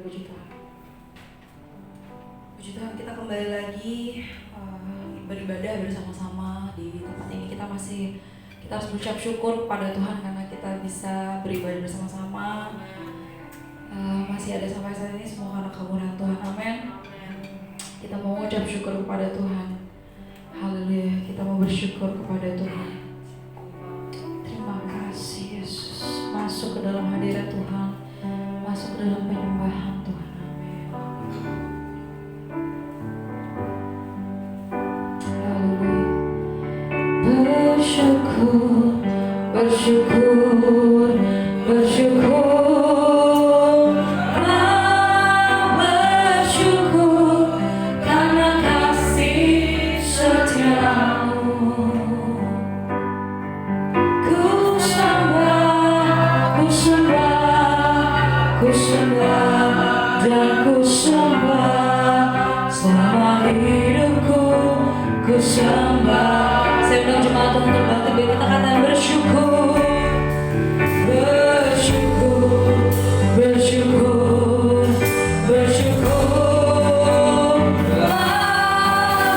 puji Tuhan. Puji Tuhan, kita kembali lagi beribadah bersama-sama di tempat ini. Kita harus berucap syukur kepada Tuhan karena kita bisa beribadah bersama-sama. Masih ada sampai saat ini semua karena kemurahan Tuhan. Amin. Kita mau mengucap syukur kepada Tuhan. Haleluya. Kita mau bersyukur kepada Tuhan. Terima kasih Yesus. Masuk ke dalam hadirat Tuhan. Masuk ke dalam penyembahan Tuhan. Amin. Haleluya. Bersyukur, bersyukur, bersyukur. Saya undang jemaat Tuhan untuk bangkit, biar kita katakan bersyukur, bersyukur, bersyukur, bersyukur,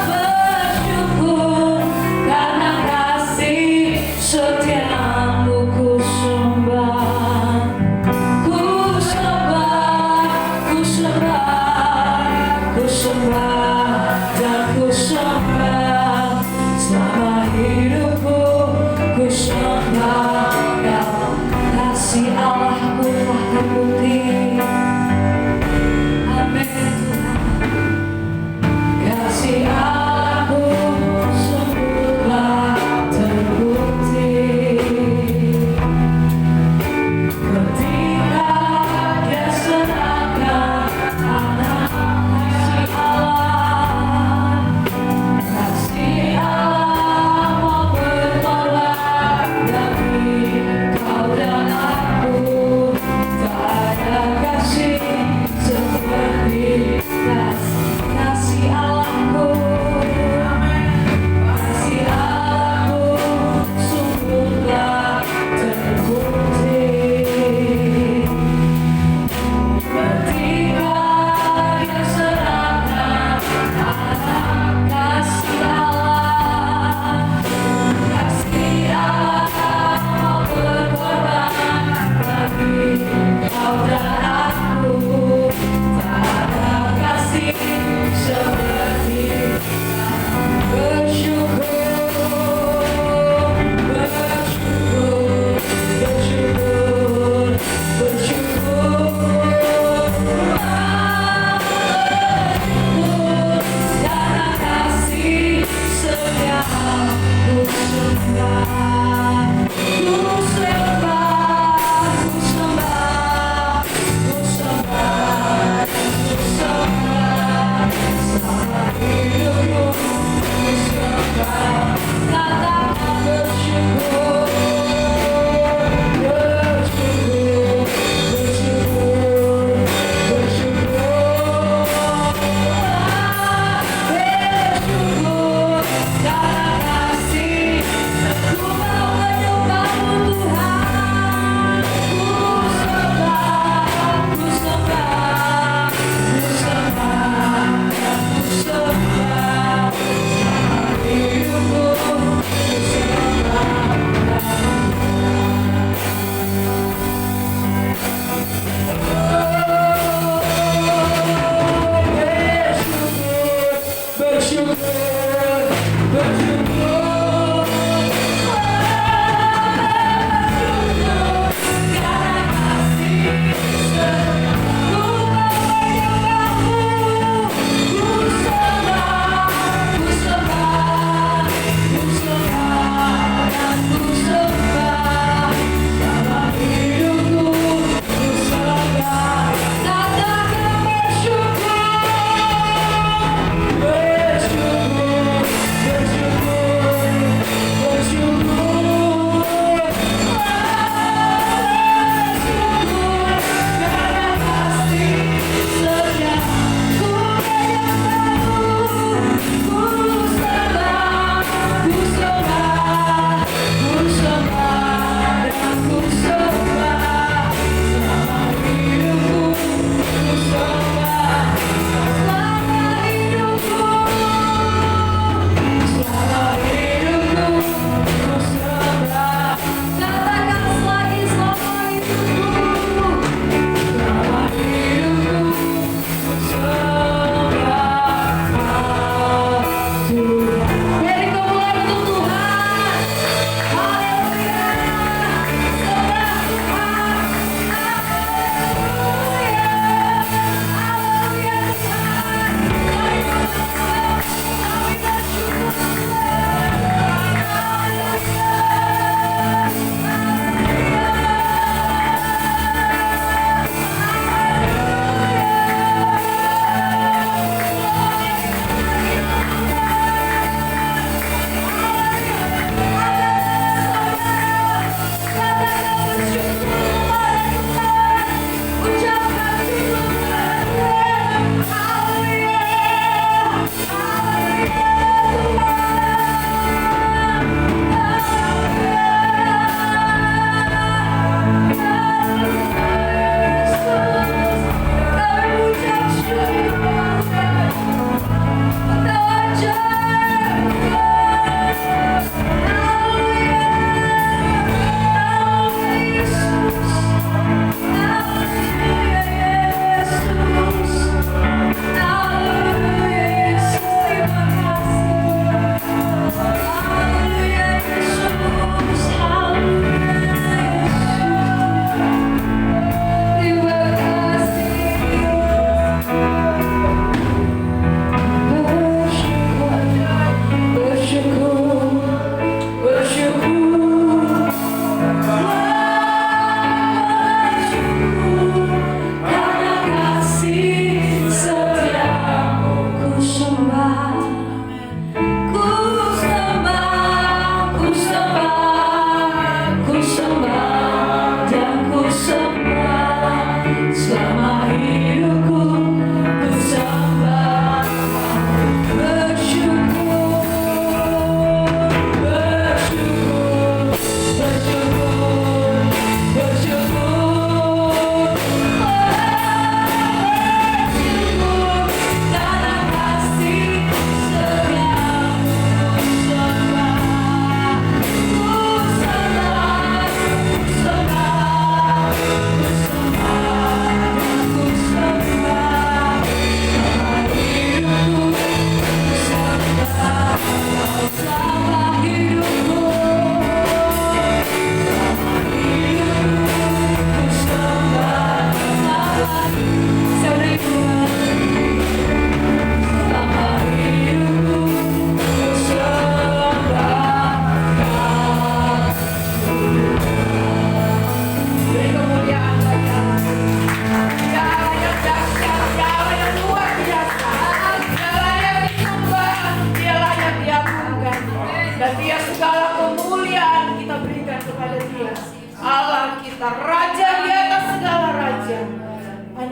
bersyukur karena kasih setiamu ku sembah, ku sembah, ku sembah, ku sembah dan ku sembah. Selama hidupku ku sembah.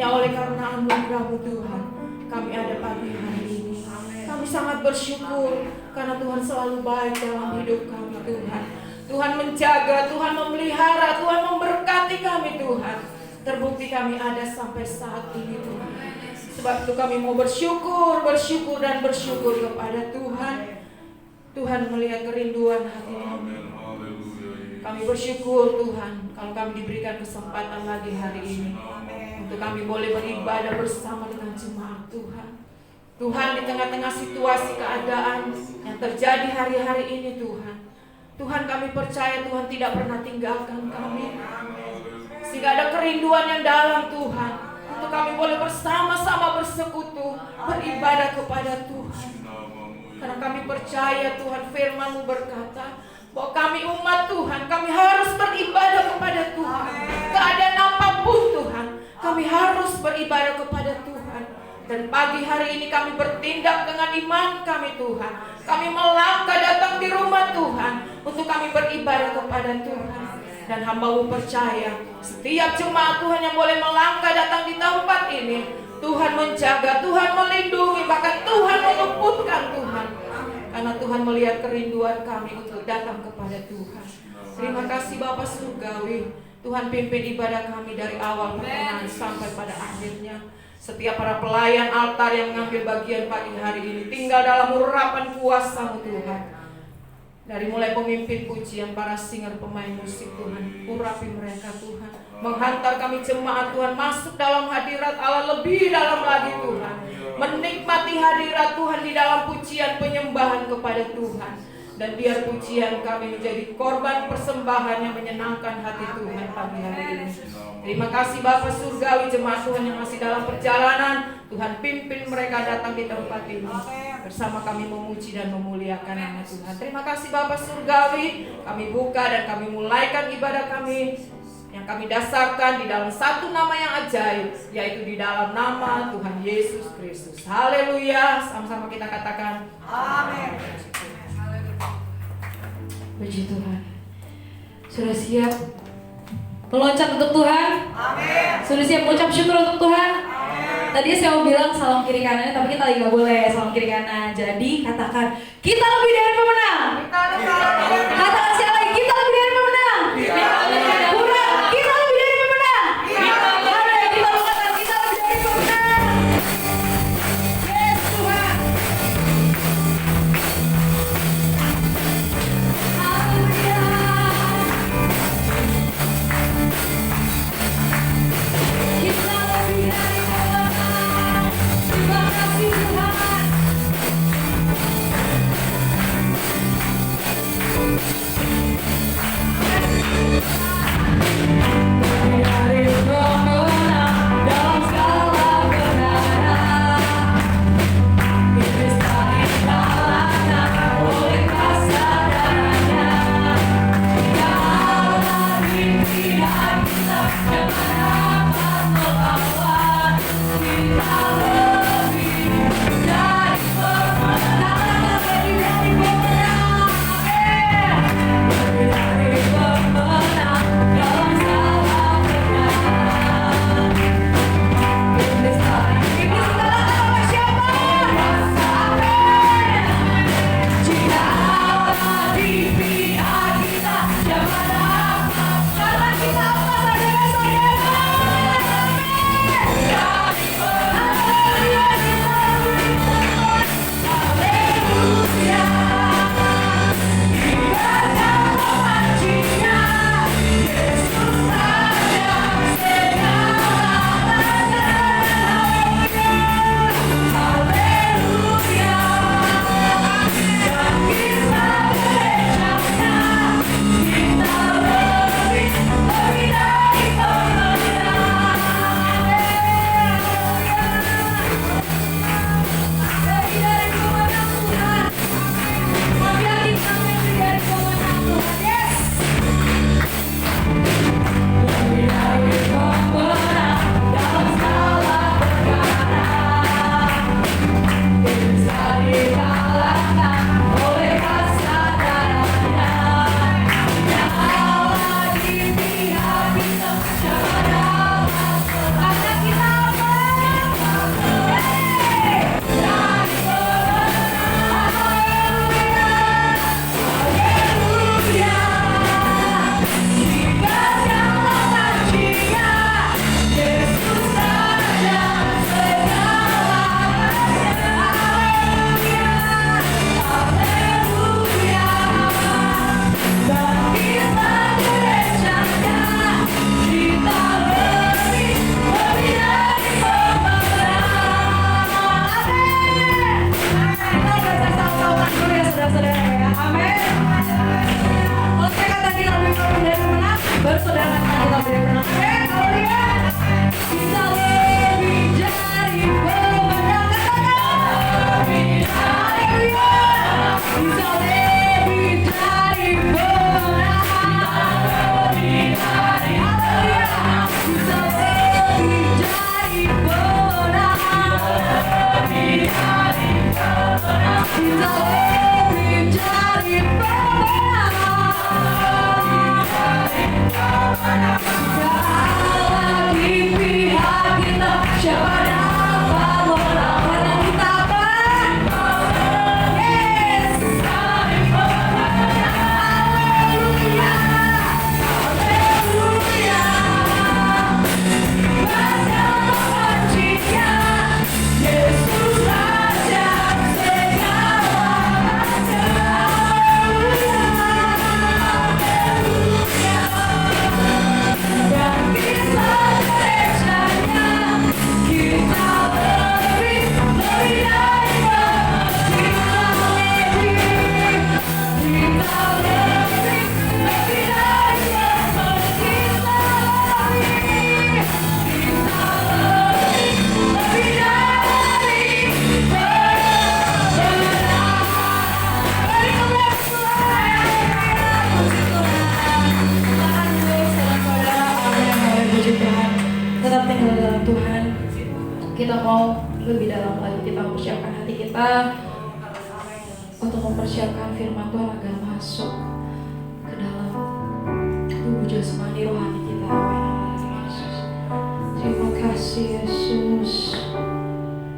hanya oleh karena anugerah-Mu Tuhan kami ada pagi hari ini. Kami sangat bersyukur karena Tuhan selalu baik dalam hidup kami Tuhan. Tuhan menjaga, Tuhan memelihara, Tuhan memberkati kami Tuhan. Terbukti kami ada sampai saat ini Tuhan. Sebab itu kami mau bersyukur kepada Tuhan. Tuhan melihat kerinduan hati kami. Kami bersyukur Tuhan kalau kami diberikan kesempatan lagi hari ini untuk kami boleh beribadah bersama dengan jemaat Tuhan. Tuhan, di tengah-tengah situasi keadaan yang terjadi hari-hari ini Tuhan, Tuhan kami percaya Tuhan tidak pernah tinggalkan kami. Sehingga ada kerinduan yang dalam Tuhan untuk kami boleh bersama-sama bersekutu beribadah kepada Tuhan. Karena kami percaya Tuhan, firman-Mu berkata bahwa kami umat Tuhan, kami harus beribadah kepada Tuhan. Keadaan apapun Tuhan, kami harus beribadah kepada Tuhan. Dan pagi hari ini kami bertindak dengan iman kami Tuhan. Kami melangkah datang di rumah Tuhan untuk kami beribadah kepada Tuhan. Dan hamba-Mu percaya setiap jemaat Tuhan yang boleh melangkah datang di tempat ini, Tuhan menjaga, Tuhan melindungi, bahkan Tuhan meluputkan Tuhan. Karena Tuhan melihat kerinduan kami untuk datang kepada Tuhan. Terima kasih Bapa Surgawi. Tuhan pimpin ibadah kami dari awal pertengahan sampai pada akhirnya. Setiap para pelayan altar yang mengambil bagian pagi hari ini tinggal dalam urapan kuasa-Mu Tuhan. Dari mulai pemimpin pujian, para singer, pemain musik Tuhan, urapi mereka Tuhan. Menghantar kami jemaat Tuhan masuk dalam hadirat Allah lebih dalam lagi Tuhan. Menikmati hadirat Tuhan di dalam pujian penyembahan kepada Tuhan. Dan biar pujian kami menjadi korban persembahan yang menyenangkan hati Tuhan pagi hari ini. Terima kasih Bapa Surgawi, jemaat Tuhan yang masih dalam perjalanan. Tuhan pimpin mereka datang di tempat ini. Bersama kami memuji dan memuliakan nama Tuhan. Terima kasih Bapa Surgawi. Kami buka dan kami mulaikan ibadah kami yang kami dasarkan di dalam satu nama yang ajaib, yaitu di dalam nama Tuhan Yesus Kristus. Haleluya. Sama-sama kita katakan amin. Puji Tuhan. Sudah siap meloncat untuk Tuhan? Amin. Sudah siap mengucap syukur untuk Tuhan? Amin. Tadi saya mau bilang salam kiri kanan, tapi kita lagi gak boleh salam kiri kanan. Jadi katakan, kita lebih dari pemenang. Katakan sekali lagi, kita lebih dari pemenang. Kurang, kita lebih dari pemenang. Mari kita katakan, kita lebih dari pemenang. Yes Tuhan. Haleluya. Kita lebih dari pemenang. Terima kasih Tuhan. Kita mau lebih dalam lagi, kita mempersiapkan hati kita untuk mempersiapkan firman Tuhan agar masuk ke dalam tubuh jasmani rohani kita. Yesus. Terima kasih Yesus.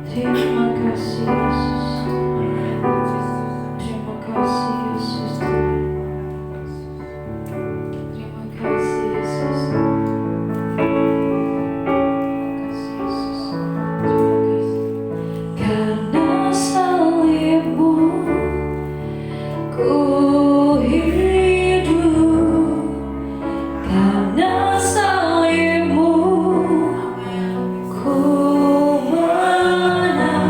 Terima kasih Yesus. Terima kasih Yesus. Terima kasih Yesus. Karena salibmu ku hidup, karena salibmu ku menang.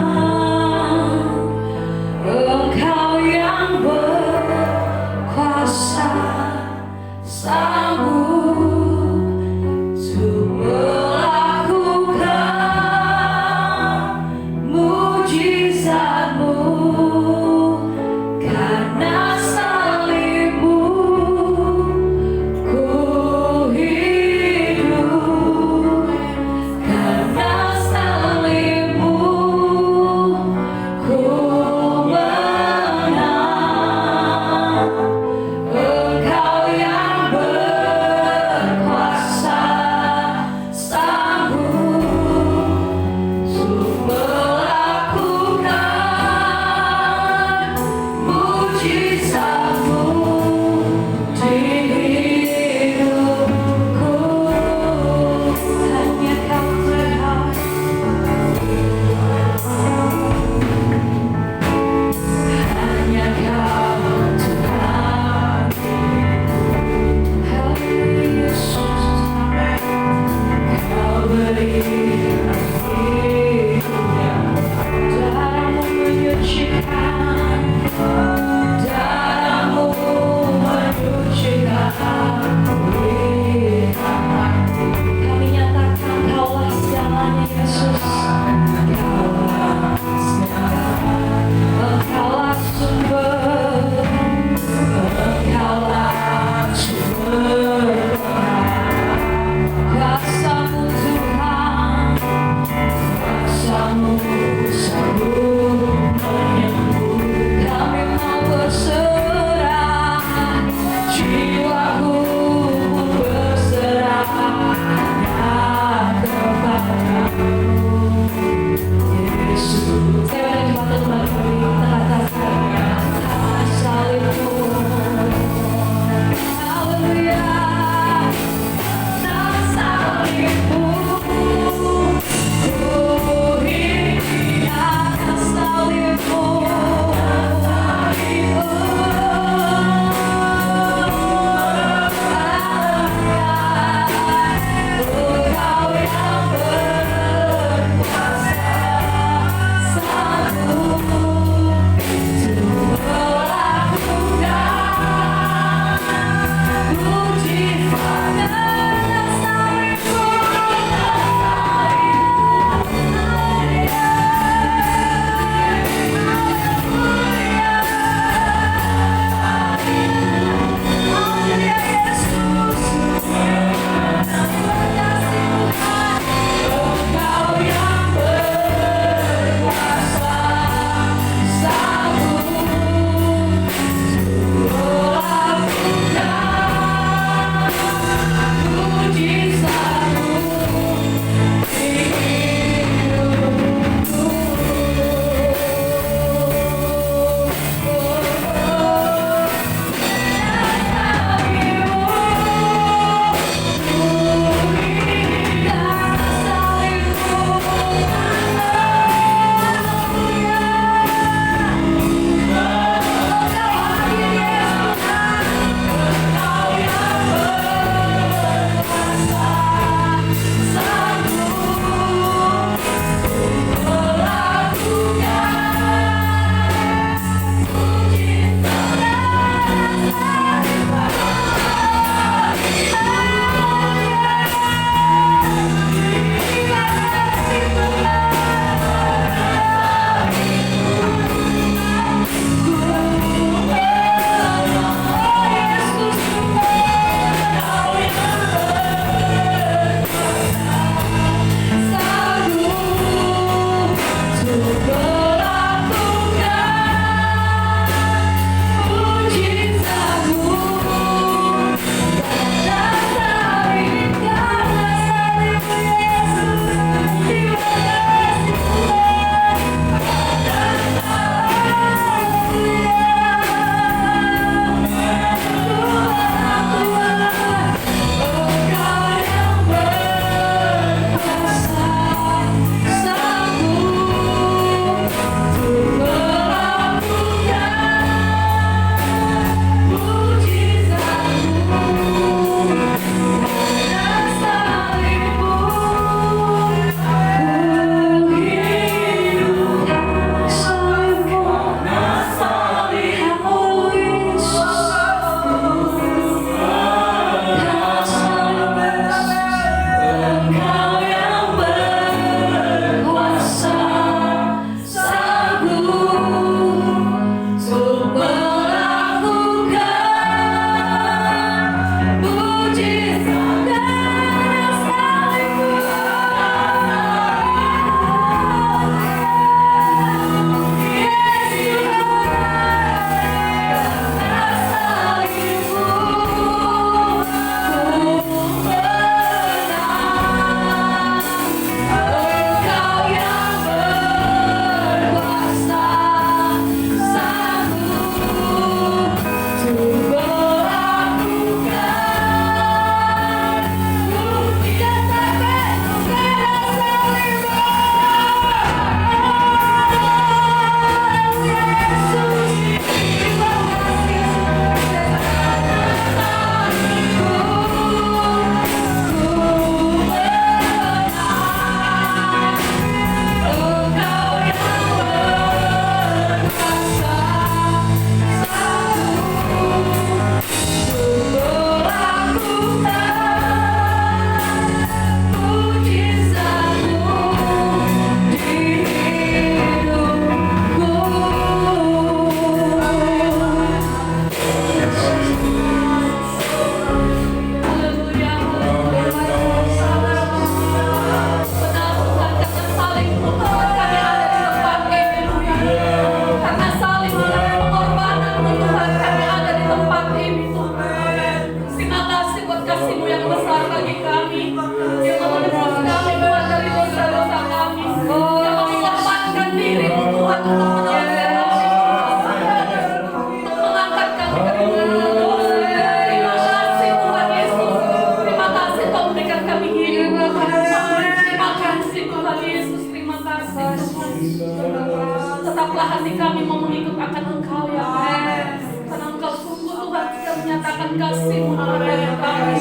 Biarlah hati kami mau mengikut akan Engkau ya Tuhan. Karena Engkau sungguh Tuhan sudah menyatakan kasih-Mu kepada kami.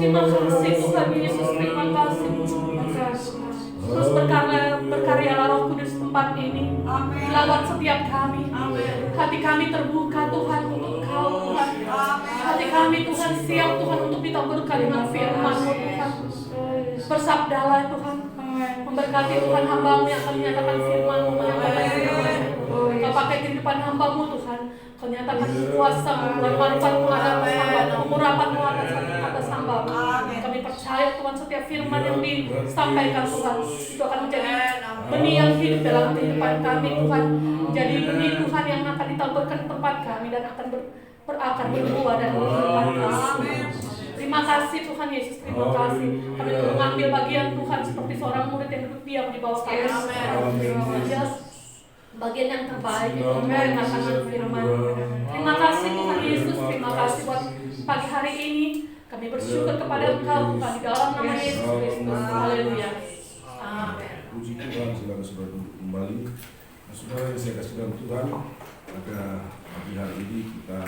Terima kasih Tuhan Yesus, terima kasih. Terus berkaryalah Roh Kudus tempat ini, lawat setiap kami. Hati kami terbuka Tuhan untuk Engkau Tuhan. Hati kami Tuhan siap Tuhan untuk ditaburkan dengan firman-Mu Tuhan. Bersabdalah Tuhan, memberkati Tuhan hamba-Mu yang akan menyatakan firman-Mu, menyampaikan firman-Mu. Kau pakai kehidupan hamba-Mu Tuhan. Kau nyatakan kuasa-Mu, manfaat-Mu atas hamba-Mu, pengurapan-Mu atas hamba-Mu. Kami percaya Tuhan setiap firman yang disampaikan Tuhan itu akan menjadi benih yang hidup dalam kehidupan kami Tuhan. Jadi benih Tuhan yang akan ditaburkan di tempat kami dan akan berakar berbuah dan kehidupan kami. Terima kasih Tuhan Yesus, terima kasih. Kami telah mengambil bagian Tuhan seperti seorang murid yang duduk diam di bawah kami. Jelas bagian yang terbaik itu mendengarkan firman. Terima kasih Tuhan Yesus, terima kasih buat pagi hari ini. Kami bersyukur kepada Engkau Tuhan di dalam nama Yesus Kristus. Haleluya. Amin. Puji Tuhan, silakan saudara duduk kembali. Nah, saudara yang saya kasih dalam Tuhan, pada pagi hari ini kita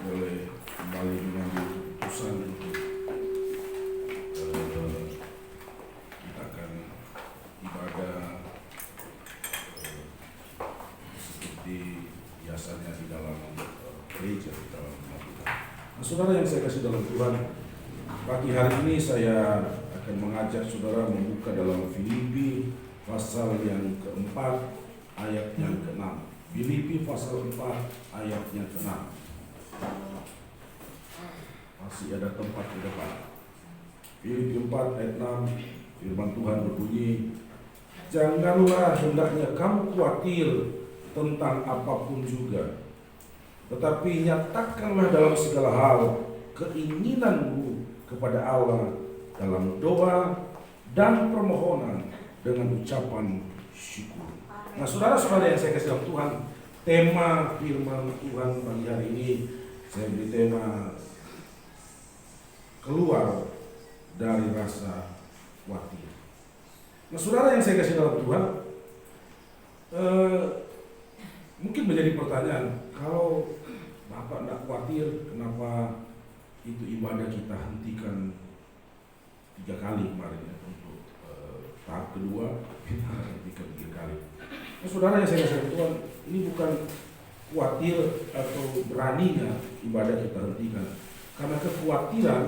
boleh kembali mengambil keputusan untuk kita akan ibadah seperti biasanya di dalam gereja, di dalam rumah kita. Nah, saudara yang saya kasih dalam Tuhan, pagi hari ini saya akan mengajak saudara membuka dalam Filipi pasal yang keempat ayat yang ke-6. Filipi pasal 4 ayat yang ke-6. Masih ada tempat di depan. Filipi 4 ayat 6, firman Tuhan berbunyi, janganlah hendaknya kamu khawatir tentang apapun juga, tetapi nyatakanlah dalam segala hal keinginanmu kepada Allah dalam doa dan permohonan dengan ucapan syukur. Nah, saudara-saudara yang saya kasih dalam Tuhan, tema firman Tuhan pagi hari ini saya beri tema keluar dari rasa khawatir. Nah, saudara yang saya kasih dalam Tuhan, mungkin menjadi pertanyaan, kalau Bapak tidak khawatir, kenapa itu ibadah kita hentikan 3 kali kemarin ya, untuk tahap kedua kita hentikan 3 kali. Nah, saudara yang saya kasih Tuhan, ini bukan khawatir atau beraninya ibadah kita hentikan, karena kekhawatiran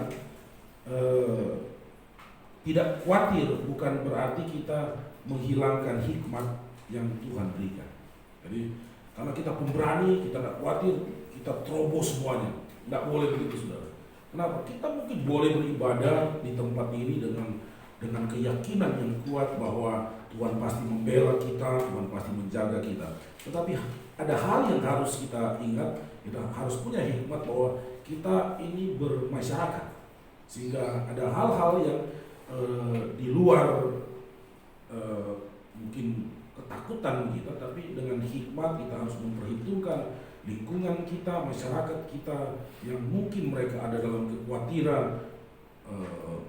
tidak khawatir bukan berarti kita menghilangkan hikmat yang Tuhan berikan. Jadi karena kita pemberani, kita tidak khawatir, kita terobos semuanya. Tidak boleh begitu, saudara. Kenapa? Kita mungkin boleh beribadah di tempat ini dengan keyakinan yang kuat bahwa Tuhan pasti membela kita, Tuhan pasti menjaga kita. Tetapi ada hal yang harus kita ingat, kita harus punya hikmat bahwa kita ini bermasyarakat. Sehingga ada hal-hal yang di luar mungkin ketakutan kita, tapi dengan hikmat kita harus memperhitungkan lingkungan kita, masyarakat kita yang mungkin mereka ada dalam kekhawatiran,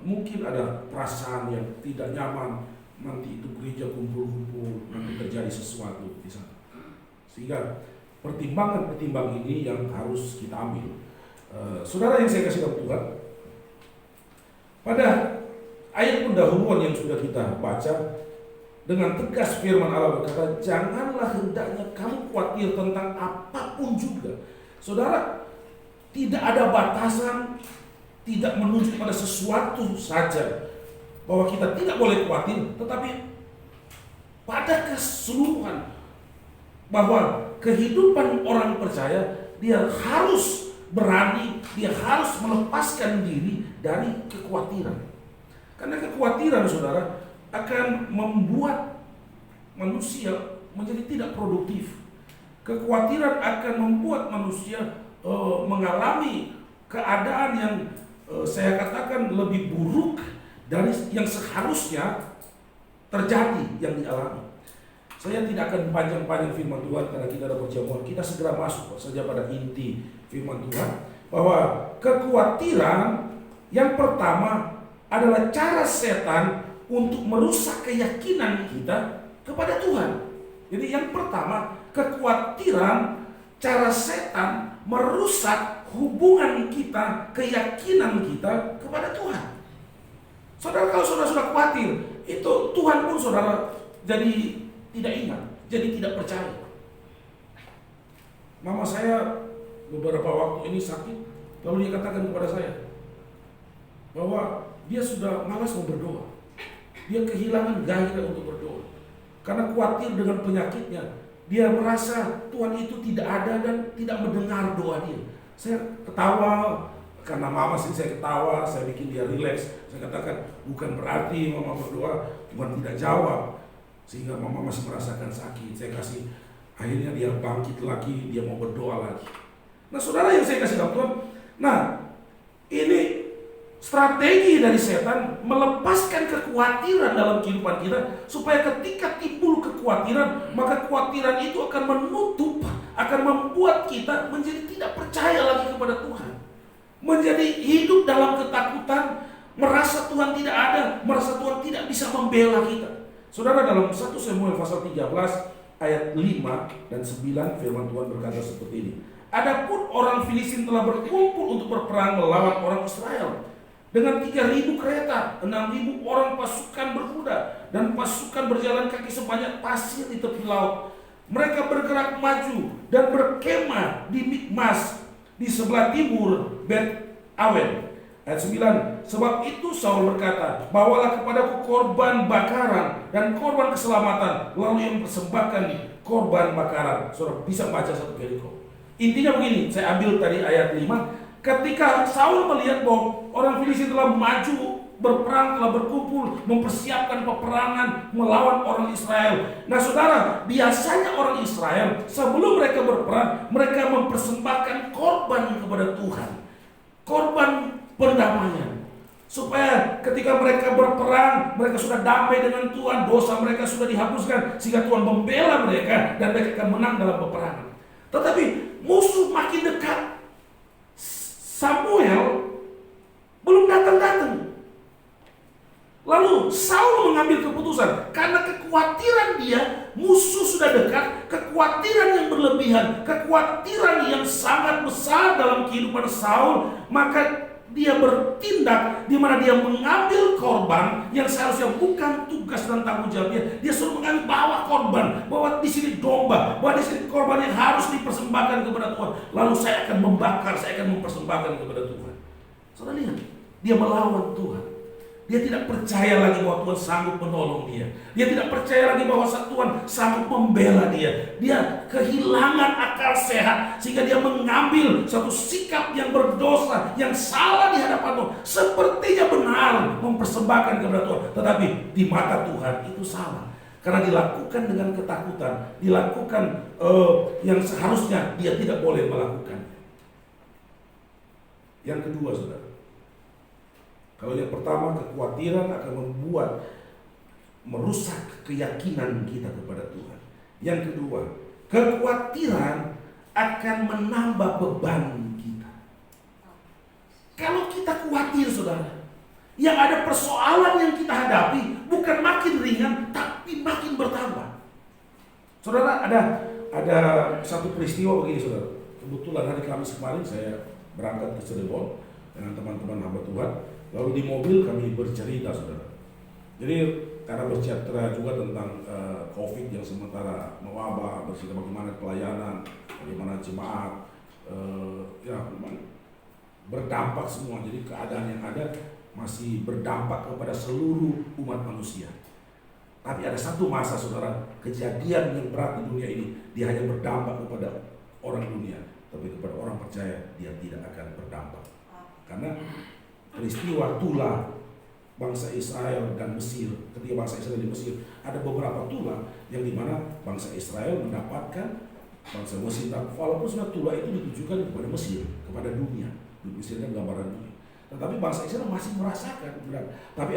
mungkin ada perasaan yang tidak nyaman, nanti itu gereja kumpul-kumpul, nanti terjadi sesuatu di sana. Sehingga pertimbangan-pertimbangan ini yang harus kita ambil. Saudara yang saya kasih tahu Tuhan, pada ayat pendahuluan yang sudah kita baca, dengan tegas firman Allah berkata, janganlah hendaknya kamu khawatir tentang apapun juga. Saudara, tidak ada batasan, tidak menuju pada sesuatu saja bahwa kita tidak boleh khawatir, tetapi pada keseluruhan bahwa kehidupan orang percaya, dia harus berani, dia harus melepaskan diri dari kekhawatiran. Karena kekhawatiran, saudara, akan membuat manusia menjadi tidak produktif. Kekhawatiran akan membuat manusia mengalami keadaan yang saya katakan lebih buruk dari yang seharusnya terjadi, yang dialami. Saya tidak akan panjang-panjang firman Tuhan karena kita ada perjamuan. Kita segera masuk saja pada inti firman Tuhan, bahwa kekhawatiran yang pertama adalah cara setan untuk merusak keyakinan kita kepada Tuhan. Jadi yang pertama, kekhawatiran cara setan merusak hubungan kita, keyakinan kita kepada Tuhan. Saudara, kalau saudara sudah khawatir, itu Tuhan pun saudara jadi tidak ingat, jadi tidak percaya. Mama saya beberapa waktu ini sakit, lalu dia katakan kepada saya bahwa dia sudah malas mau berdoa. Dia kehilangan gairah untuk berdoa karena khawatir dengan penyakitnya. Dia merasa Tuhan itu tidak ada dan tidak mendengar doa dia. Saya ketawa karena mama sih, saya ketawa, saya bikin dia rileks. Saya katakan bukan berarti mama berdoa Tuhan tidak jawab, sehingga mama masih merasakan sakit. Saya kasih, akhirnya dia bangkit lagi, dia mau berdoa lagi. Nah saudara yang saya kasih tahu Tuhan, nah ini strategi dari setan melepaskan kekhawatiran dalam kehidupan kita, supaya ketika timbul kekhawatiran, maka kekhawatiran itu akan menutup, akan membuat kita menjadi tidak percaya lagi kepada Tuhan, menjadi hidup dalam ketakutan, merasa Tuhan tidak ada, merasa Tuhan tidak bisa membela kita. Saudara, dalam 1 Samuel pasal 13 ayat 5 dan 9 firman Tuhan berkata seperti ini. Adapun orang Filistin telah berkumpul untuk berperang melawan orang Israel dengan 3.000 kereta, 6.000 orang pasukan berkuda, dan pasukan berjalan kaki sebanyak pasir di tepi laut. Mereka bergerak maju dan berkemah di Mikmas di sebelah timur Bet Awen. Ayat 9. Sebab itu Saul berkata, bawalah kepadaku korban bakaran dan korban keselamatan, lalu yang persembahkan korban bakaran. Saudara bisa baca satu Yeriko. Intinya begini, saya ambil tadi ayat 5. Ketika Saul melihat bahwa orang Filistin telah maju berperang, telah berkumpul, mempersiapkan peperangan melawan orang Israel. Nah saudara, biasanya orang Israel sebelum mereka berperang, mereka mempersembahkan korban kepada Tuhan, korban pendamaian, supaya ketika mereka berperang, mereka sudah damai dengan Tuhan, dosa mereka sudah dihapuskan, sehingga Tuhan membela mereka dan mereka akan menang dalam peperangan. Tetapi musuh makin dekat, Samuel belum datang-datang. Lalu Saul mengambil keputusan karena kekhawatiran dia, musuh sudah dekat, kekhawatiran yang berlebihan, kekhawatiran yang sangat besar dalam kehidupan Saul, maka dia bertindak di mana dia mengambil korban yang seharusnya bukan tugas dan tanggung jawabnya. Dia suruh mengambil bawa korban, bawa di sini domba, bawa di sini korban yang harus dipersembahkan kepada Tuhan. Lalu saya akan membakar, saya akan mempersembahkan kepada Tuhan. Saudara lihat, dia melawan Tuhan. Dia tidak percaya lagi bahwa Tuhan sanggup menolong dia. Dia tidak percaya lagi bahwa Tuhan sanggup membela dia. Dia kehilangan akal sehat sehingga dia mengambil satu sikap yang berdosa, yang salah di hadapan Tuhan. Sepertinya benar mempersembahkan kepada Tuhan, tetapi di mata Tuhan itu salah. Karena dilakukan dengan ketakutan, dilakukan yang seharusnya dia tidak boleh melakukan. Yang kedua, saudara. Kalau yang pertama, kekhawatiran akan membuat merusak keyakinan kita kepada Tuhan. Yang kedua, kekhawatiran akan menambah beban kita. Kalau kita khawatir, saudara, yang ada persoalan yang kita hadapi bukan makin ringan, tapi makin bertambah. Saudara, ada satu peristiwa begini, saudara. Kebetulan hari Kamis kemarin saya berangkat ke Cirebon dengan teman-teman hamba Tuhan. Lalu di mobil kami bercerita, saudara. Jadi karena bercerita juga tentang COVID yang sementara mewabah, bercerita bagaimana pelayanan, bagaimana jemaat, ya berdampak semua. Jadi keadaan yang ada masih berdampak kepada seluruh umat manusia. Tapi ada satu masa, saudara, kejadian yang berat di dunia ini, dia hanya berdampak kepada orang dunia, tapi kepada orang percaya dia tidak akan berdampak. Karena peristiwa Tula bangsa Israel dan Mesir, ketika bangsa Israel di Mesir, ada beberapa Tula yang dimana bangsa Israel mendapatkan bangsa Mesir. Walaupun sudah Tula itu ditujukan kepada Mesir, kepada dunia, di Mesir kan gambaran dunia. Tetapi bangsa Israel masih merasakan berat. Tapi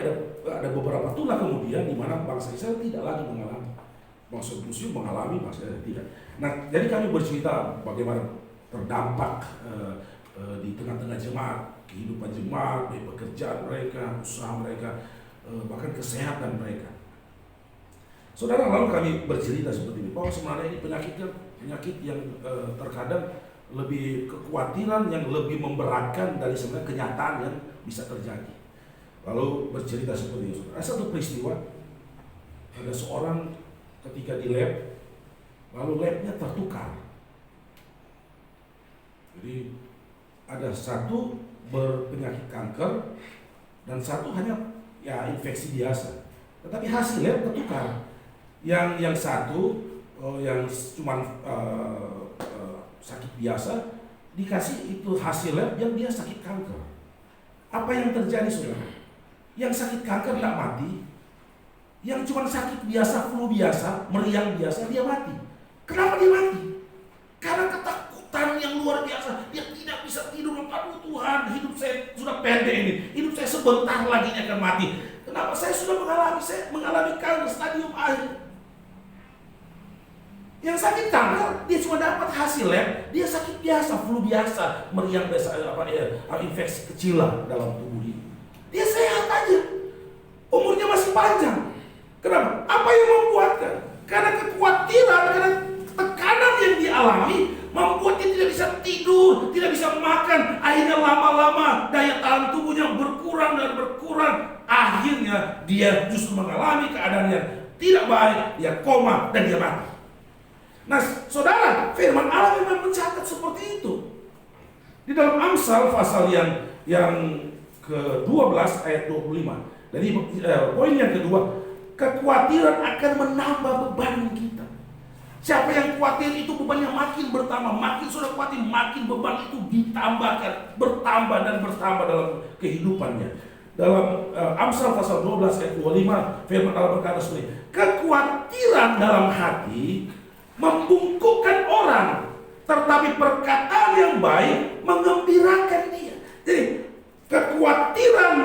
ada beberapa Tula kemudian dimana bangsa Israel tidak lagi mengalami, bangsa Mesir mengalami, bangsa Israel tidak. Nah, jadi kami bercerita bagaimana terdampak di tengah-tengah jemaat, kehidupan jemaat, pekerjaan mereka, usaha mereka, bahkan kesehatan mereka. Saudara, lalu kami bercerita seperti ini, bahwa sebenarnya ini penyakit yang terkadang lebih kekhawatiran yang lebih memberatkan dari sebenarnya kenyataan yang bisa terjadi. Lalu bercerita seperti itu. Ada satu peristiwa, ada seorang ketika di lab, lalu labnya tertukar. Jadi ada satu berpenyakit kanker dan satu hanya ya infeksi biasa. Tetapi hasilnya tertukar. Yang satu yang cuma sakit biasa dikasih itu hasilnya yang dia sakit kanker. Apa yang terjadi, saudara? Yang sakit kanker tidak mati, yang cuma sakit biasa, flu biasa, meriang biasa, dia mati. Kenapa dia mati? Karena ketakutan yang luar biasa. Dia tidak bisa tidur. Aduh Tuhan, hidup saya sudah pendek ini. Hidup saya sebentar lagi akan mati. Kenapa? Saya sudah mengalami kanker stadium akhir. Yang sakit kanker, dia cuma dapat hasil lab, dia sakit biasa, flu biasa, meriang biasa, infeksi kecil lah dalam tubuh dia. Dia sehat aja, umurnya masih panjang. Kenapa? Apa yang membuatkan? Karena kekhawatiran, karena tekanan yang dialami membuat dia tidak bisa tidur, tidak bisa makan. Akhirnya lama-lama daya tahan tubuhnya berkurang dan berkurang. Akhirnya dia justru mengalami keadaan yang tidak baik, dia koma dan dia mati. Nah, saudara, firman Allah memang mencatat seperti itu. Di dalam Amsal pasal yang ke-12 ayat 25. Jadi poin yang kedua, kekhawatiran akan menambah beban kita. Siapa yang khawatir itu bebannya makin bertambah, makin sudah khawatir, makin beban itu ditambahkan, bertambah dan bertambah dalam kehidupannya. Dalam Amsal pasal 12 ayat 25, firman Allah berkata seperti ini, kekhawatiran dalam hati membungkukkan orang, tetapi perkataan yang baik menggembirakan dia. Jadi kekhawatiran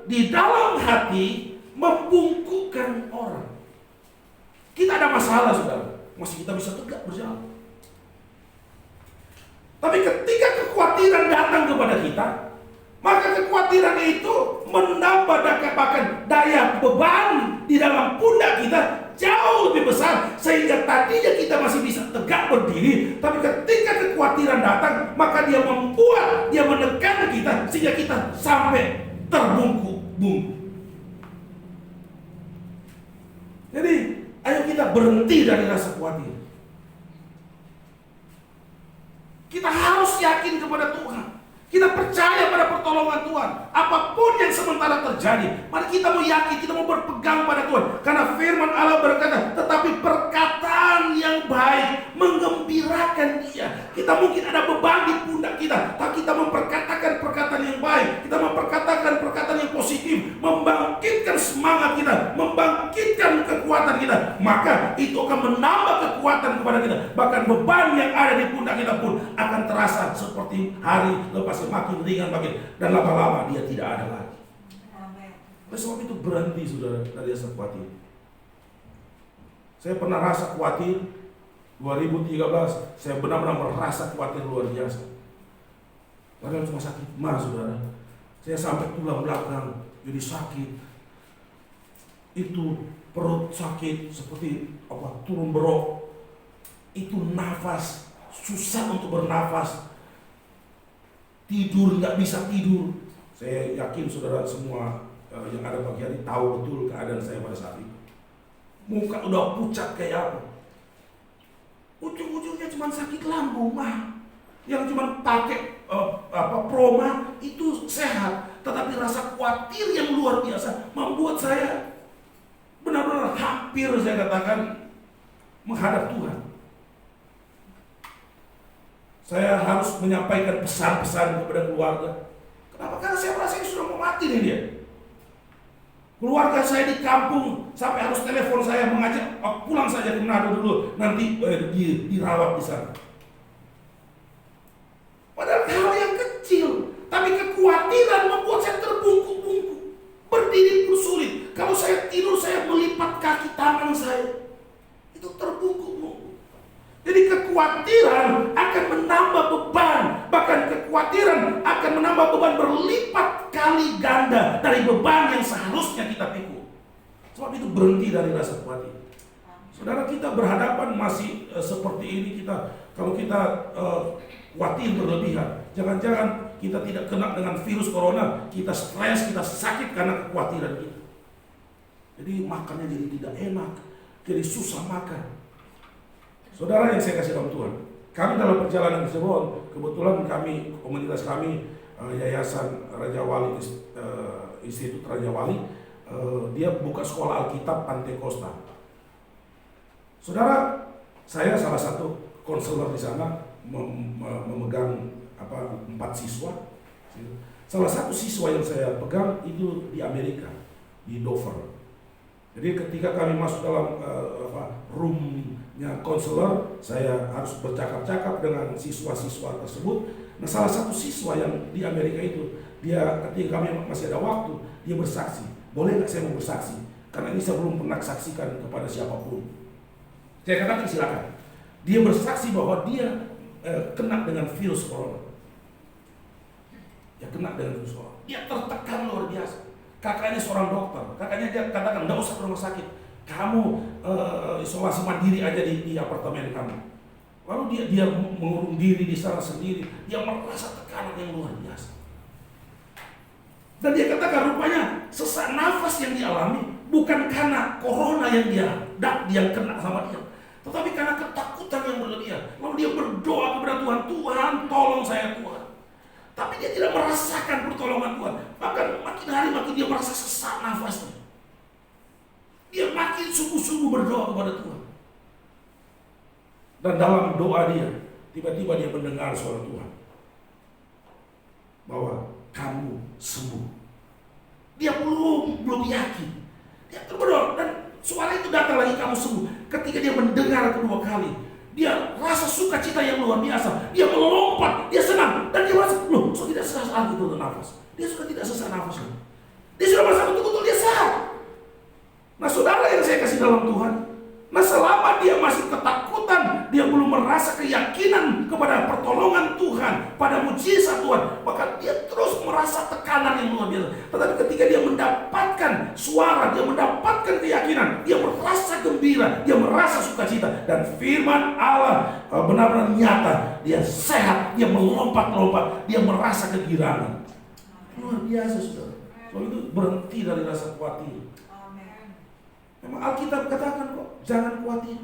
di dalam hati membungkukkan orang. Kita ada masalah, saudara, masih kita bisa tegak berjalan. Tapi ketika kekhawatiran datang kepada kita, maka kekhawatiran itu menambah bahkan daya beban di dalam pundak kita jauh lebih besar, sehingga tadinya kita masih bisa tegak berdiri, tapi ketika kekhawatiran datang, maka dia menekan kita sehingga kita sampai terbungkuk-bungkuk. Jadi ayo kita berhenti dari rasa khawatir. Kita harus yakin kepada Tuhan. Kita percaya pada pertolongan Tuhan. Apapun yang sementara terjadi, mari kita mau yakin, kita mau berpegang pada Tuhan. Karena firman Allah berkata, tetapi perkataan yang baik menggembirakan dia. Kita mungkin ada beban di pundak kita, tapi kita memperkatakan perkataan yang baik, kita memperkatakan perkataan yang positif, membangkitkan semangat kita, membangkitkan kekuatan kita, maka itu akan menambah kekuatan kepada kita. Bahkan beban yang ada di pundak kita pun akan terasa seperti hari lepas semakin ringan dan lama-lama dia tidak ada lagi. Oleh sebab itu berhenti, saudara, dari rasa khawatir. Saya pernah rasa khawatir 2013, saya benar-benar merasa khawatir luar biasa. Padahal cuma sakit mah, saudara. Saya sampai tulang belakang jadi sakit. Itu perut sakit seperti turun berok. Itu nafas, susah untuk bernafas. Tidur nggak bisa tidur. Saya yakin saudara semua yang ada pagi hari tahu betul keadaan saya pada saat itu. Muka udah pucat kayak apa. Ujung-ujungnya cuma sakit lambung mah. Yang cuma pakai proma itu sehat, tetapi rasa khawatir yang luar biasa membuat saya benar-benar hampir saya katakan menghadap Tuhan. Saya harus menyampaikan pesan-pesan kepada keluarga. Kenapa? Karena saya merasa ini sudah mau mati nih dia. Keluarga saya di kampung sampai harus telepon saya mengajak pulang saja ke Manado dulu, nanti dirawat di sana. Padahal hal yang kecil, tapi kekhawatiran membuat saya terbungkuk-bungkuk. Berdiri pun sulit. Kalau saya tidur, saya melipat kaki tangan saya. Itu terbungkuk-bungkuk. Jadi kekhawatiran akan menambah beban. Bahkan kekhawatiran akan menambah beban berlipat kali ganda dari beban yang seharusnya kita pikul. Sebab itu berhenti dari rasa khawatir. Saudara, kita berhadapan masih seperti ini, kalau kita khawatir berlebihan, jangan-jangan kita tidak kena dengan virus corona, kita stres, kita sakit karena kekhawatiran kita. Jadi makannya jadi tidak enak, jadi susah makan. Saudara yang saya kasih dalam Tuhan, kami dalam perjalanan ke Cirebon, kebetulan komunitas kami, Yayasan Raja Wali, Institut Raja Wali, dia buka sekolah Alkitab Pantekosta. Saudara, saya salah satu konselor di sana, memegang 4 siswa. Salah satu siswa yang saya pegang itu di Amerika, di Dover. Jadi ketika kami masuk dalam roomnya konselor, saya harus bercakap-cakap dengan siswa-siswa tersebut. Nah, salah satu siswa yang di Amerika itu, dia ketika kami masih ada waktu, dia bersaksi. Boleh nggak saya mau bersaksi? Karena ini saya belum pernah saksikan kepada siapapun. Saya katakan silakan. Dia bersaksi bahwa dia kena dengan virus corona. Dia kena dengan virus corona. Dia tertekan luar biasa. Kakaknya seorang dokter. Kakaknya dia katakan, nggak usah ke rumah sakit. Kamu isolasi mandiri aja di apartemen kamu. Lalu dia mengurung diri di sana sendiri. Dia merasa tekanan yang luar biasa. Dan dia katakan rupanya sesak nafas yang dialami bukan karena corona yang dia kena sama dia, tetapi karena ketakutan yang berlebihan. Lalu dia berdoa kepada Tuhan, Tuhan tolong saya Tuhan. Tapi dia tidak merasakan pertolongan Tuhan. Bahkan makin hari makin dia merasa sesak nafasnya. Dia makin sungguh-sungguh berdoa kepada Tuhan. Dan dalam doa dia, tiba-tiba dia mendengar suara Tuhan. Bahwa kamu sembuh. Dia belum yakin. Dia berdoa dan suara itu datang lagi, kamu sembuh. Ketika dia mendengar kedua kali, dia rasa sukacita yang luar biasa. Dia melompat, dia senang, dan dia merasa, loh, so tidak sesak lagi itu nafas. Dia sudah tidak sesak nafas lagi. Dia sudah merasa betul-betul dia sehat. Nah, saudara yang saya kasih dalam Tuhan, nah selama dia masih ketakutan, dia belum merasa keyakinan kepada pertolongan Tuhan, pada mujizat Tuhan, maka dia terus merasa tekanan yang luar biasa. Tetapi ketika dia mendapatkan suara, dia mendapatkan keyakinan, dia merasa gembira, dia merasa sukacita, dan firman Allah benar-benar nyata, dia sehat, dia melompat-lompat, dia merasa kegirangan. Luar biasa, saudara. Soal itu berhenti dari rasa khawatir. Memang Alkitab katakan kok, jangan khawatir.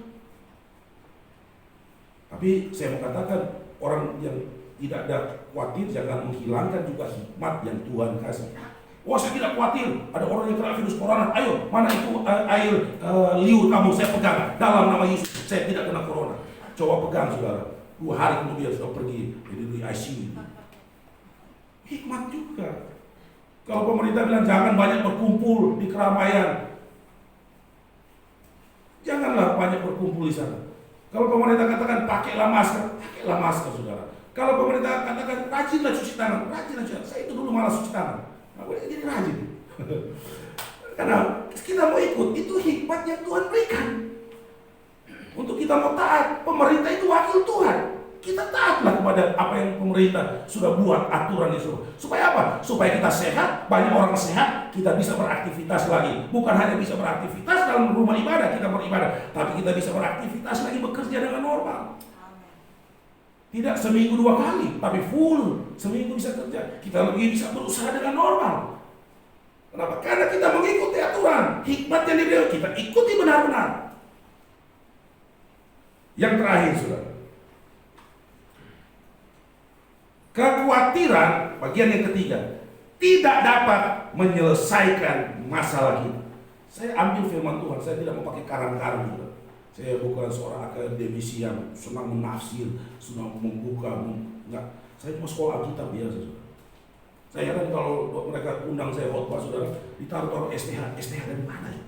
Tapi saya mau katakan, orang yang tidak ada khawatir jangan menghilangkan juga hikmat yang Tuhan kasih. Wah, saya tidak khawatir, ada orang yang kena virus corona. Ayo, mana itu air liur kamu, saya pegang dalam nama Yesus, saya tidak kena corona. Coba pegang, saudara. 2 hari kemudian sudah pergi di ICU. Hikmat juga. Kalau pemerintah bilang jangan banyak berkumpul di keramaian, janganlah banyak berkumpul di sana. Kalau pemerintah katakan pakailah masker, saudara. Kalau pemerintah katakan rajinlah cuci tangan, rajinlah cuci tangan. Saya itu dulu malas cuci tangan. Nah, boleh jadi rajin. Karena kita mau ikut, itu hikmat yang Tuhan berikan. Untuk kita mau taat, pemerintah itu wakil Tuhan. Kita taatlah kepada apa yang pemerintah sudah buat aturan itu. Supaya apa? Supaya kita sehat, banyak orang sehat, kita bisa beraktivitas lagi. Bukan hanya bisa beraktivitas dalam rumah ibadah, kita beribadah, tapi kita bisa beraktivitas lagi, bekerja dengan normal. Tidak seminggu 2 kali, tapi full seminggu bisa kerja. Kita lebih bisa berusaha dengan normal. Kenapa? Karena kita mengikuti aturan, hikmat yang diberikan, kita ikuti benar-benar. Yang terakhir, saudara, kekhawatiran, bagian yang ketiga, tidak dapat menyelesaikan masalah kita. Saya ambil firman Tuhan, saya tidak mau pakai karang-karang. Saya bukan seorang akademisi yang senang menafsir, senang membuka, enggak. Saya cuma sekolah Alkitab biasa, saudara. Saya heran kalau mereka undang saya khotbah, saudara, ditaruh STH. STH dari mana ya?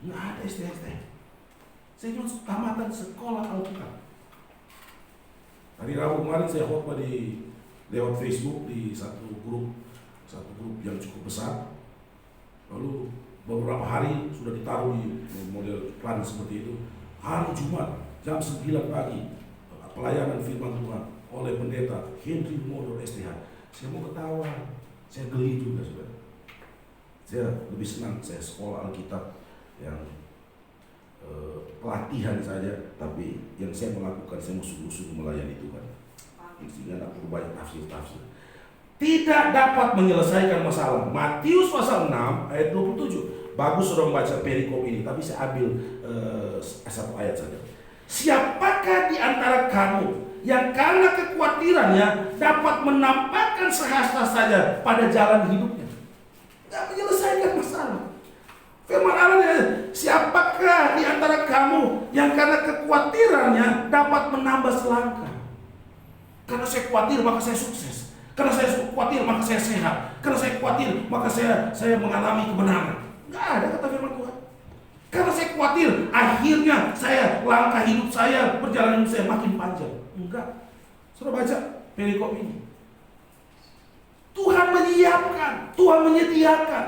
Enggak ada STH. Saya cuma tamatan sekolah Alkitab. Hari Rabu kemarin saya khotbah lewat Facebook di satu grup yang cukup besar. Lalu beberapa hari sudah ditaruh di model iklan seperti itu. Hari Jumat jam 9 pagi pelayanan firman Tuhan oleh pendeta Henry Modor STH. Saya mau ketawa, saya geli juga, saudara. Saya lebih senang saya sekolah Alkitab yang pelatihan saja, tapi yang saya melakukan, saya mau sungguh-sungguh melayani Tuhan. Sehingga tidak perlu banyak tafsir-tafsir. Tidak dapat menyelesaikan masalah. Matius pasal 6 ayat 27. Bagus sudah membaca perikop ini, tapi saya ambil satu ayat saja. Siapakah di antara kamu yang karena kekhawatirannya dapat menampakkan sehasta saja pada jalan hidupnya? Tidak menyelesaikan masalah. Firman Allah, siapakah di antara kamu yang karena kekhawatirannya dapat menambah selangkah? Karena saya khawatir maka saya sukses. Karena saya khawatir maka saya sehat. Karena saya khawatir maka saya mengalami kemenangan. Enggak ada kata firman Tuhan. Karena saya khawatir akhirnya langkah hidup saya, perjalanan hidup saya makin panjang. Enggak. Sudah baca perikop ini. Tuhan menyiapkan, Tuhan menyediakan.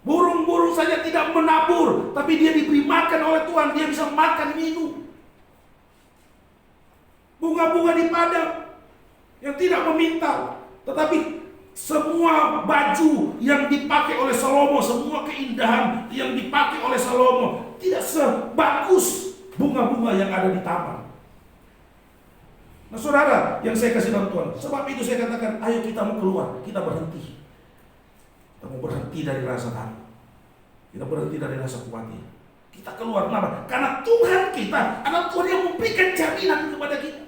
Burung-burung saja tidak menabur, tapi dia diberi makan oleh Tuhan, dia bisa makan minum. Bunga-bunga di padang yang tidak meminta, tetapi semua baju yang dipakai oleh Salomo, semua keindahan yang dipakai oleh Salomo tidak sebagus bunga-bunga yang ada di taman. Nah saudara, yang saya kasih dalam Tuhan, sebab itu saya katakan, ayo kita mau keluar, kita berhenti. Kita mau berhenti dari rasa takut. Kita berhenti dari rasa khawatir. Kita keluar, kenapa? Karena Tuhan kita adalah Tuhan yang memberikan jaminan kepada kita.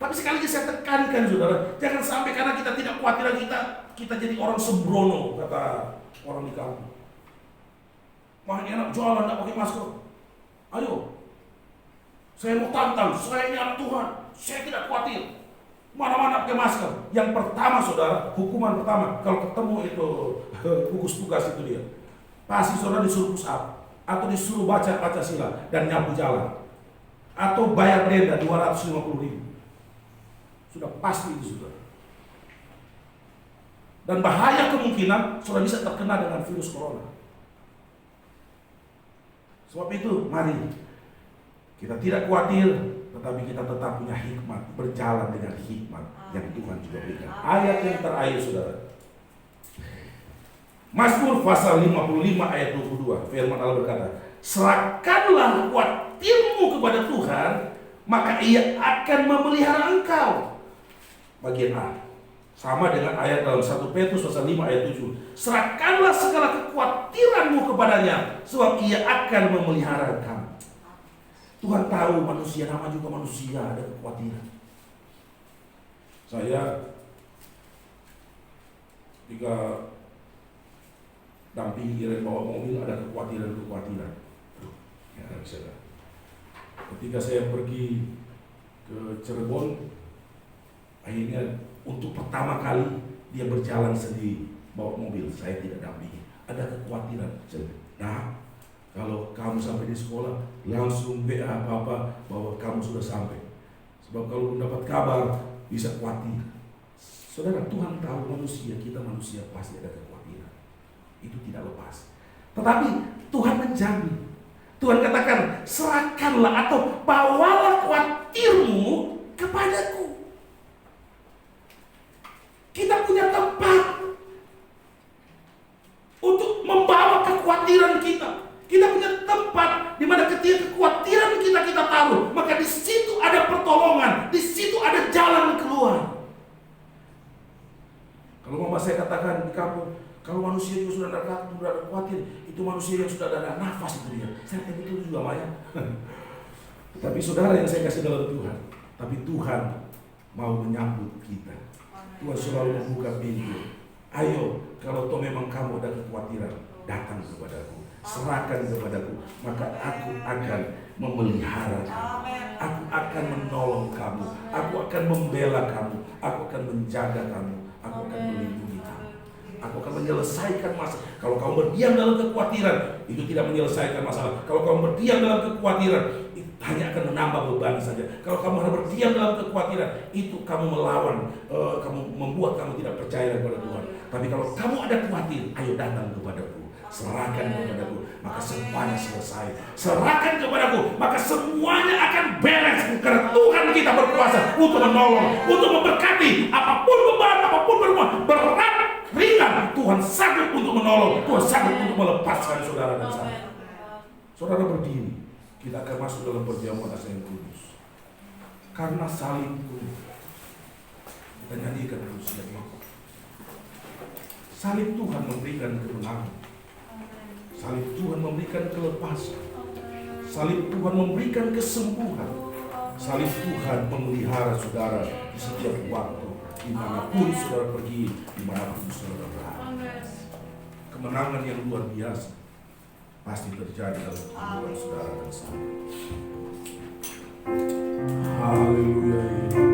Tapi sekali lagi saya tekankan saudara, jangan sampai karena kita tidak khawatir kita jadi orang sembrono, kata orang di kampung. Wah ini anak jualan tidak pakai masker. Ayo, saya mau tantang, saya ini anak Tuhan, saya tidak khawatir. Mana-mana pakai masker. Yang pertama saudara, hukuman pertama kalau ketemu itu gugus tugas itu dia, pasti saudara disuruh push up, atau disuruh baca Pancasila dan nyapu jalan, atau bayar denda 250.000. Sudah pasti itu saudara. Dan bahaya kemungkinan saudara bisa terkena dengan virus corona. Sebab itu mari kita tidak khawatir, tetapi kita tetap punya hikmat, berjalan dengan hikmat yang Tuhan juga berikan. Ayat yang terakhir saudara, Mazmur pasal 55 ayat 22, firman Allah berkata, serahkanlah khawatirmu kepada Tuhan, maka Ia akan memelihara engkau. Bagian A sama dengan ayat dalam 1 Petrus pasal 5 ayat 7. Serahkanlah segala kekhawatiranmu kepadanya, sebab Ia akan memelihara kamu. Tuhan tahu manusia, nama juga manusia ada kekhawatiran. Saya ketika dampingi Iren bawa mobil ada kekhawatiran. Ya, bisa. Ketika saya pergi ke Cirebon, akhirnya untuk pertama kali dia berjalan sendiri bawa mobil, saya tidak dampingi. Ada kekhawatiran. Nah, kalau kamu sampai di sekolah langsung WA apa bahwa kamu sudah sampai. Sebab kalau belum dapat kabar bisa khawatir. Saudara, Tuhan tahu manusia, kita manusia pasti ada kekhawatiran. Itu tidak lepas. Tetapi Tuhan menjamin. Tuhan katakan, serahkanlah atau bawalah khawatirmu kepadaku. Kita punya tempat untuk membawa kekhawatiran kita. Kita punya tempat di mana ketika kekhawatiran kita taruh, maka di situ ada pertolongan, di situ ada jalan keluar. Kalau mama saya katakan di kampung, kalau manusia itu sudah ada khawatir, itu manusia yang sudah ada nafas itu dia. Saya kata betul juga Maya. Tapi saudara yang saya kasih dalam Tuhan, tapi Tuhan mau menyambut kita. Tuhan selalu membuka pintu. Ayo, kalau toh memang kamu ada kekhawatiran, datang kepadaku, serahkan kepadaku, maka aku akan memelihara kamu, aku akan menolong kamu, aku akan membela kamu, aku akan menjaga kamu, aku akan melindungi kamu, aku akan menyelesaikan masalah. Kalau kamu berdiam dalam kekhawatiran, itu tidak menyelesaikan masalah. Kalau kamu berdiam dalam kekhawatiran, hanya akan menambah beban saja. Kalau kamu harus berdiam dalam kekhawatiran, itu kamu melawan, kamu membuat kamu tidak percaya kepada Tuhan. Tapi kalau kamu ada khawatir, ayo datang kepadaku, serahkan kepadaku, maka semuanya selesai. Serahkan kepadaku, maka semuanya akan beres. Karena Tuhan kita berkuasa untuk menolong, untuk memberkati. Apapun beban, apapun berat, ringan, Tuhan sanggup untuk menolong, Tuhan sanggup untuk melepaskan saudara dan saya. Saudara berdiri, kita akan masuk dalam perjamuan asal yang kudus. Karena salib itu, kita nyanyikan terus lagi. Salib Tuhan memberikan kemenangan. Salib Tuhan memberikan kelepasan. Salib Tuhan memberikan kesembuhan. Salib Tuhan memelihara saudara di setiap waktu, dimanapun saudara pergi, dimanapun saudara berada. Kemenangan yang luar biasa pasti terjadi dalam kehidupan saudara dan saya. Haleluya.